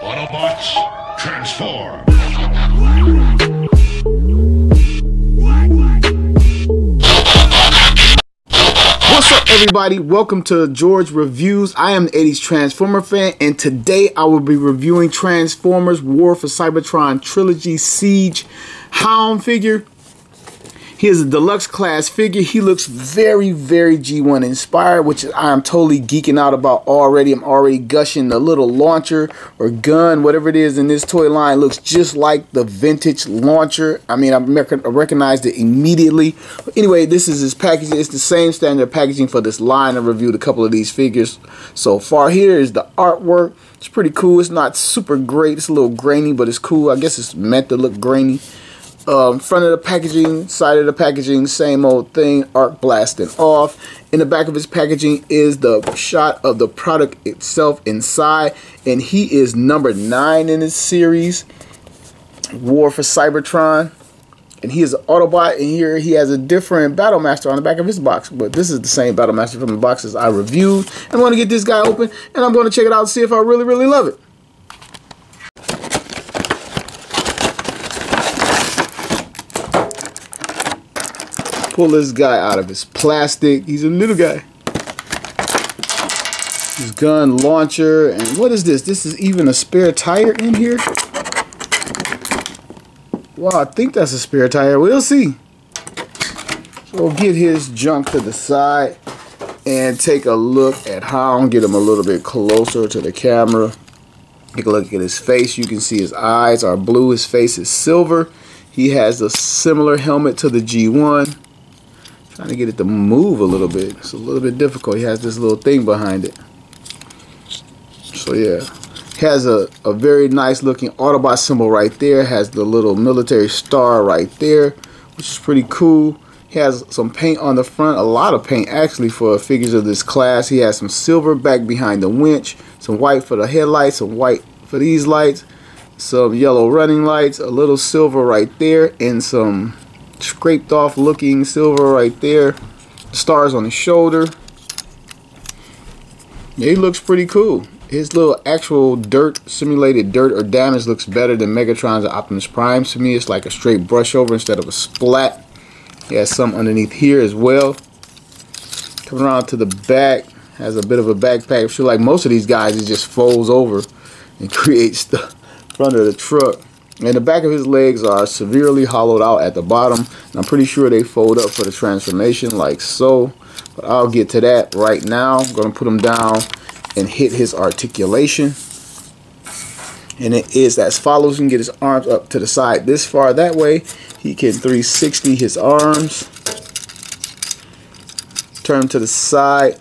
Autobots, transform! What's up, everybody? Welcome to George Reviews. I am the 80s Transformer fan, and today I will be reviewing Transformers War for Cybertron Trilogy Siege Hound figure. He is a deluxe class figure. He looks very, very G1 inspired, which I am totally geeking out about already. I'm already gushing. The little launcher or gun, whatever it is in this toy line, looks just like the vintage launcher. I mean, I recognized it immediately. Anyway, this is his packaging. It's the same standard packaging for this line. I reviewed a couple of these figures so far. Here is the artwork. It's pretty cool. It's not super great. It's a little grainy, but it's cool. I guess it's meant to look grainy. Front of the packaging, side of the packaging, same old thing, arc blasting off. In the back of his packaging is the shot of the product itself inside, and he is number 9 in this series, War for Cybertron. And he is an Autobot, and here he has a different Battle Master on the back of his box, but this is the same Battle Master from the boxes I reviewed. I'm going to get this guy open, and I'm going to check it out and see if I really, really love it. Pull this guy out of his plastic. He's a little guy. His gun launcher. And what is this? This is even a spare tire in here. Wow, I think that's a spare tire. We'll see. So we'll get his junk to the side and take a look at Hound. Get him a little bit closer to the camera. Take a look at his face. You can see his eyes are blue. His face is silver. He has a similar helmet to the G1. Trying to get it to move a little bit. It's a little bit difficult. He has this little thing behind it. So yeah. He has a very nice looking Autobot symbol right there. Has the little military star right there, which is pretty cool. He has some paint on the front. A lot of paint actually for figures of this class. He has some silver back behind the winch. Some white for the headlights. Some white for these lights. Some yellow running lights. A little silver right there. And some scraped off looking silver right there. Stars on his shoulder. Yeah, he looks pretty cool. His little actual dirt, simulated dirt or damage looks better than Megatron's and Optimus Prime's. To me, it's like a straight brush over instead of a splat. He has some underneath here as well. Coming around to the back, has a bit of a backpack. I feel like most of these guys, it just folds over and creates the front of the truck. And the back of his legs are severely hollowed out at the bottom. And I'm pretty sure they fold up for the transformation like so. But I'll get to that right now. I'm going to put him down and hit his articulation. And it is as follows. You can get his arms up to the side this far. That way he can 360 his arms. Turn him to the side.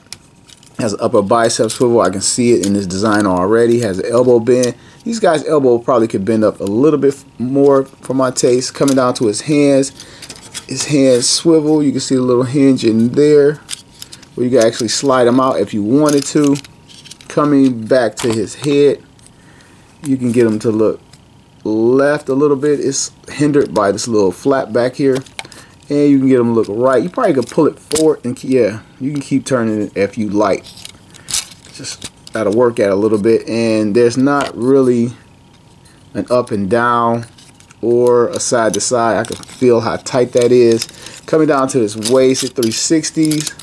Has an upper bicep swivel. I can see it in this design already. Has an elbow bend. These guys' elbow probably could bend up a little bit more for my taste. Coming down to his hands. His hands swivel. You can see a little hinge in there where you can actually slide them out if you wanted to. Coming back to his head. You can get him to look left a little bit. It's hindered by this little flap back here. And you can get him to look right. You probably could pull it forward. And yeah, you can keep turning it if you like. Just gotta work at it a little bit, and there's not really an up and down or a side to side. I can feel how tight that is. Coming down to his waist at 360s,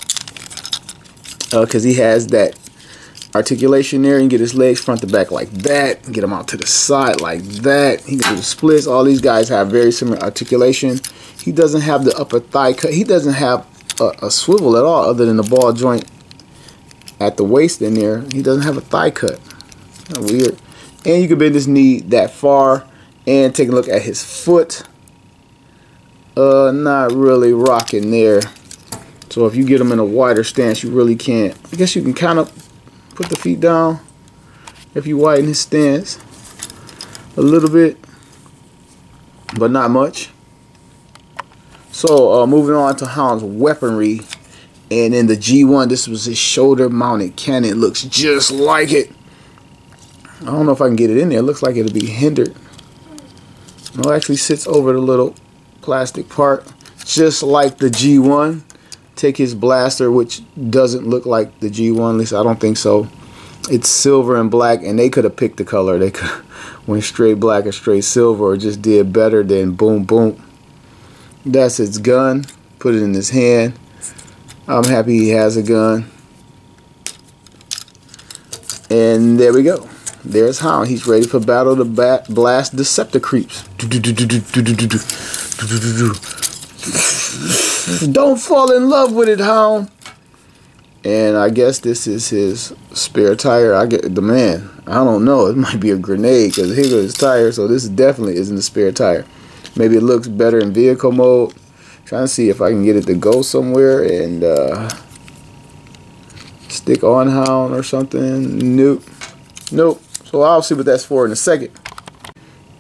because he has that articulation there. You can get his legs front to back like that, get him out to the side like that. He can do the splits. All these guys have very similar articulation. He doesn't have the upper thigh cut. He doesn't have a swivel at all other than the ball joint at the waist in there. He doesn't have a thigh cut. Kind of weird. And you can bend his knee that far. And take a look at his foot. Not really rocking there. So if you get him in a wider stance, you really can't. I guess you can kind of put the feet down if you widen his stance a little bit, but not much. So moving on to Hound's weaponry. And in the G1, this was his shoulder mounted cannon. It looks just like it. I don't know if I can get it in there. It looks like it'll be hindered. No, it actually sits over the little plastic part, just like the G1. Take his blaster, which doesn't look like the G1, at least I don't think so. It's silver and black, and they could have picked the color. They could went straight black or straight silver, or just did better than boom boom. That's its gun. Put it in his hand. I'm happy he has a gun. And there we go. There's Hound. He's ready for battle to blast Decepticreeps. Don't fall in love with it, Hound. And I guess this is his spare tire. I get the man. I don't know. It might be a grenade because here goes his tire. So this definitely isn't a spare tire. Maybe it looks better in vehicle mode. Trying to see if I can get it to go somewhere and stick on Hound or something. Nope. Nope. So I'll see what that's for in a second.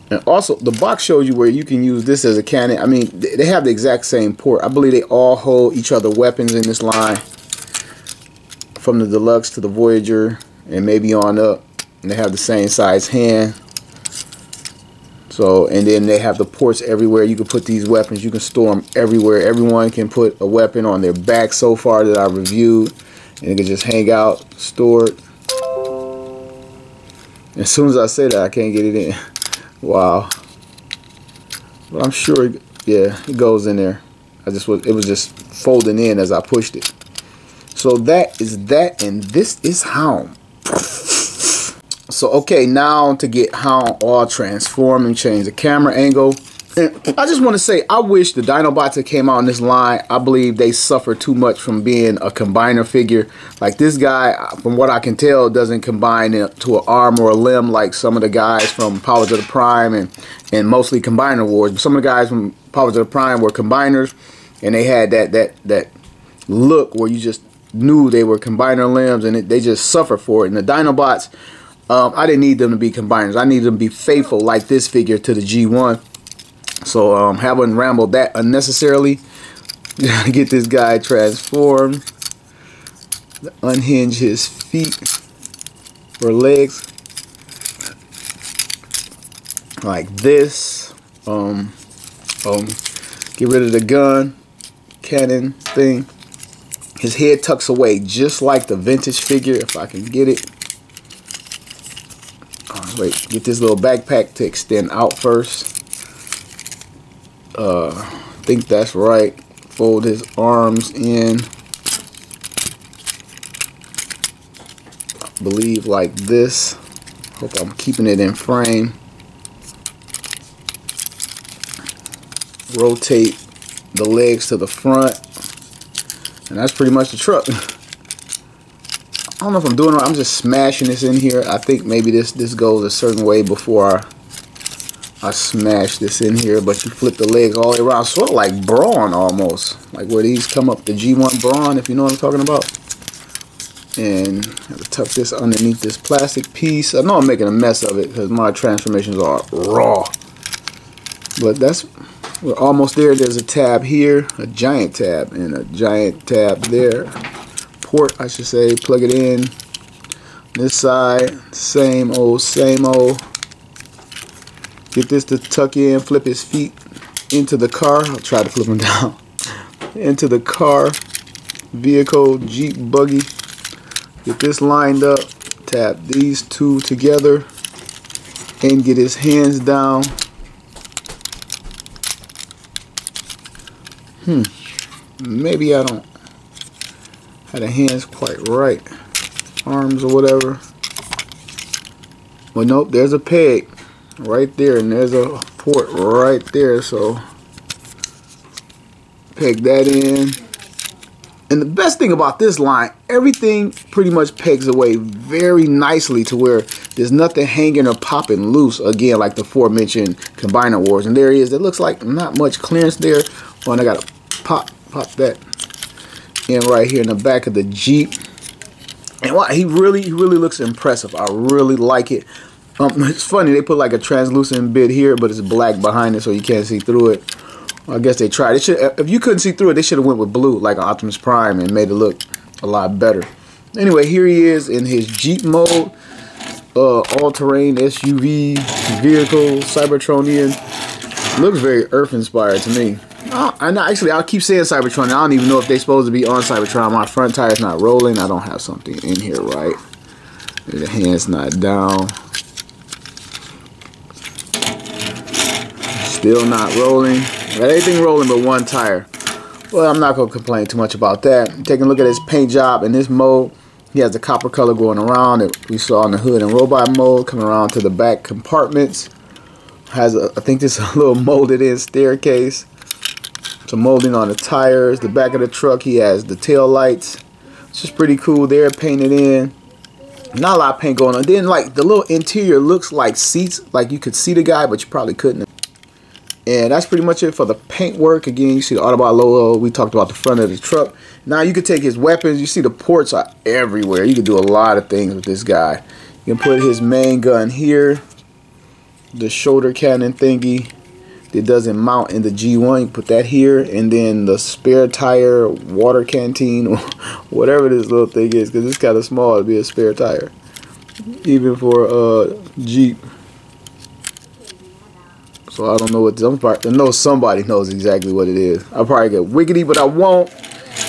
And also, the box shows you where you can use this as a cannon. I mean, they have the exact same port. I believe they all hold each other weapons in this line. From the Deluxe to the Voyager and maybe on up, and they have the same size hand. So, and then they have the ports everywhere. You can put these weapons, you can store them everywhere. Everyone can put a weapon on their back so far that I reviewed, and it can just hang out, store it. As soon as I say that, I can't get it in. Wow. But I'm sure, yeah, it goes in there. It was just folding in as I pushed it. So that is that, and this is Hound. So okay, now to get Hound all transformed and change the camera angle. And I just want to say, I wish the Dinobots that came out in this line, I believe they suffer too much from being a combiner figure. Like this guy, from what I can tell, doesn't combine to an arm or a limb like some of the guys from Powers of the Prime and mostly Combiner Wars. But some of the guys from Powers of the Prime were combiners, and they had that look where you just knew they were combiner limbs, and they just suffer for it. And the Dinobots, I didn't need them to be combiners. I needed them to be faithful like this figure to the G1. So haven't rambled that unnecessarily. Gotta get this guy transformed. Unhinge his feet or legs like this. Get rid of the gun cannon thing. His head tucks away just like the vintage figure, if I can get it. Oh, wait, get this little backpack to extend out first. I think that's right. Fold his arms in. I believe like this. Hope I'm keeping it in frame. Rotate the legs to the front. And that's pretty much the truck. I don't know if I'm doing it right. I'm just smashing this in here. I think maybe this goes a certain way before I smash this in here. But you flip the legs all the way around. Sort of like Brawn almost. Like where these come up. The G1 Brawn, if you know what I'm talking about. And I have to tuck this underneath this plastic piece. I know I'm making a mess of it because my transformations are raw. But we're almost there. There's a tab here, a giant tab, and a giant tab there. Port, I should say. Plug it in. This side, same old, same old. Get this to tuck in, flip his feet into the car. I'll try to flip him down. Into the car, vehicle, Jeep, buggy. Get this lined up. Tap these two together and get his hands down. Maybe I don't have the hands quite right. Arms or whatever. Well, nope, there's a peg right there, and there's a port right there. So peg that in. And the best thing about this line, everything pretty much pegs away very nicely to where there's nothing hanging or popping loose. Again, like the aforementioned Combiner Wars. And there he is. It looks like not much clearance there. Oh, and I gotta pop that in right here in the back of the Jeep. And wow, he really looks impressive. I really like it. It's funny, they put like a translucent bit here, but it's black behind it, so you can't see through it. Well, I guess they tried. If you couldn't see through it, they should have went with blue, like Optimus Prime, and made it look a lot better. Anyway, here he is in his Jeep mode, all-terrain SUV vehicle, Cybertronian. Looks very Earth-inspired to me. And actually, I'll keep saying Cybertron. I don't even know if they're supposed to be on Cybertron. My front tire's not rolling. I don't have something in here right. The hand's not down. Still not rolling. Got everything rolling but one tire. Well, I'm not going to complain too much about that. Taking a look at his paint job in this mode. He has the copper color going around that we saw in the hood and robot mode, coming around to the back compartments. Has I think this is a little molded in staircase. Some molding on the tires. The back of the truck, he has the tail lights. It's just pretty cool there, painted in. Not a lot of paint going on. Then like the little interior looks like seats, like you could see the guy, but you probably couldn't. And that's pretty much it for the paint work. Again, you see the Autobot logo. We talked about the front of the truck. Now you could take his weapons. You see the ports are everywhere. You can do a lot of things with this guy. You can put his main gun here. The shoulder cannon thingy that doesn't mount in the G1. You put that here. And then the spare tire, water canteen, or whatever this little thing is. Because it's kind of small to be a spare tire. Even for Jeep. So I don't know what I know somebody knows exactly what it is. I'll probably get wiggity, but I won't.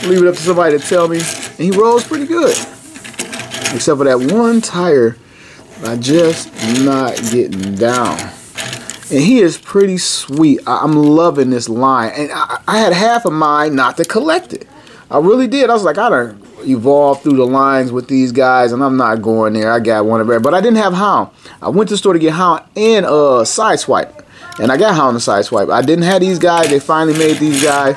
Leave it up to somebody to tell me. And he rolls pretty good. Except for that one tire, I just not getting down. And he is pretty sweet. I'm loving this line. And I had half of mine not to collect it. I really did. I was like, I done evolved through the lines with these guys, and I'm not going there. I got one of every, but I didn't have Hound. I went to the store to get Hound and Sideswipe. And I got Hound and Sideswipe. I didn't have these guys. They finally made these guys.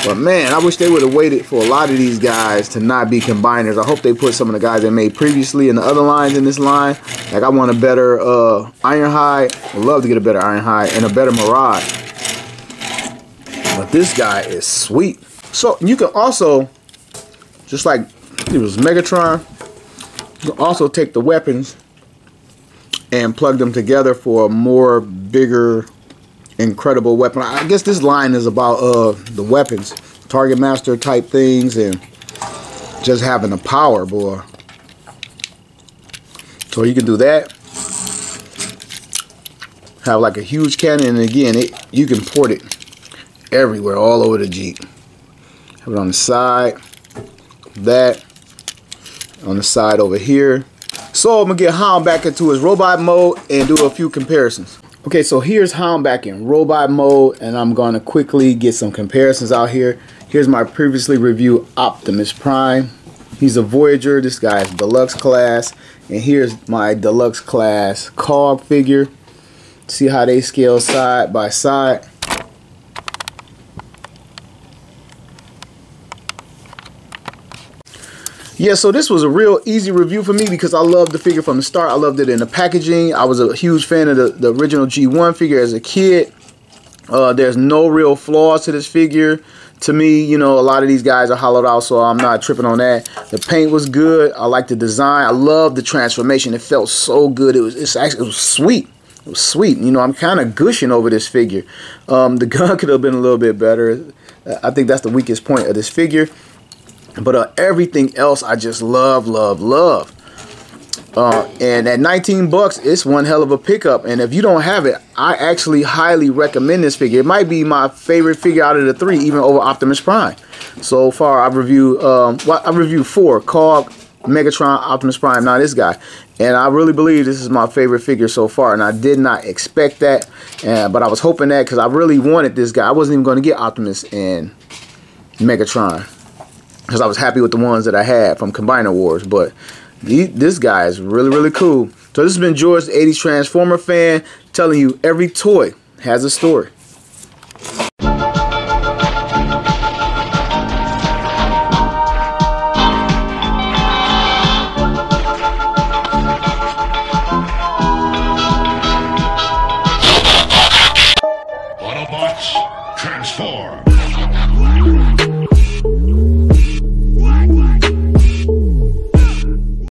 But man, I wish they would have waited for a lot of these guys to not be combiners. I hope they put some of the guys they made previously in the other lines in this line. Like I want a better Ironhide. I'd love to get a better Ironhide and a better Mirage. But this guy is sweet. So you can also, just like it was Megatron, you can also take the weapons and plug them together for a more bigger, incredible weapon. I guess this line is about the weapons, Target Master type things, and just having the power, boy. So you can do that. Have like a huge cannon, and again, you can port it everywhere, all over the Jeep. Have it on the side, that on the side over here. So I'm going to get Hound back into his robot mode and do a few comparisons. Okay, so here's Hound back in robot mode, and I'm going to quickly get some comparisons out here. Here's my previously reviewed Optimus Prime. He's a Voyager. This guy's Deluxe class. And here's my Deluxe class Cog figure. See how they scale side by side. Yeah, so this was a real easy review for me because I loved the figure from the start. I loved it in the packaging. I was a huge fan of the original G1 figure as a kid. There's no real flaws to this figure. To me, you know, a lot of these guys are hollowed out, so I'm not tripping on that. The paint was good. I liked the design. I loved the transformation. It felt so good. It was sweet. It was sweet. You know, I'm kind of gushing over this figure. The gun could have been a little bit better. I think that's the weakest point of this figure. But everything else I just love. And at 19 bucks, it's one hell of a pickup. And if you don't have it, I actually highly recommend this figure. It might be my favorite figure out of the three, even over Optimus Prime. So far, I've reviewed, I reviewed 4, Cog, Megatron, Optimus Prime, now this guy. And I really believe this is my favorite figure so far. And I did not expect that. But I was hoping that because I really wanted this guy. I wasn't even going to get Optimus and Megatron, because I was happy with the ones that I had from Combiner Wars. But this guy is really cool. So this has been George, the 80s Transformer fan, telling you every toy has a story. Autobots, transform!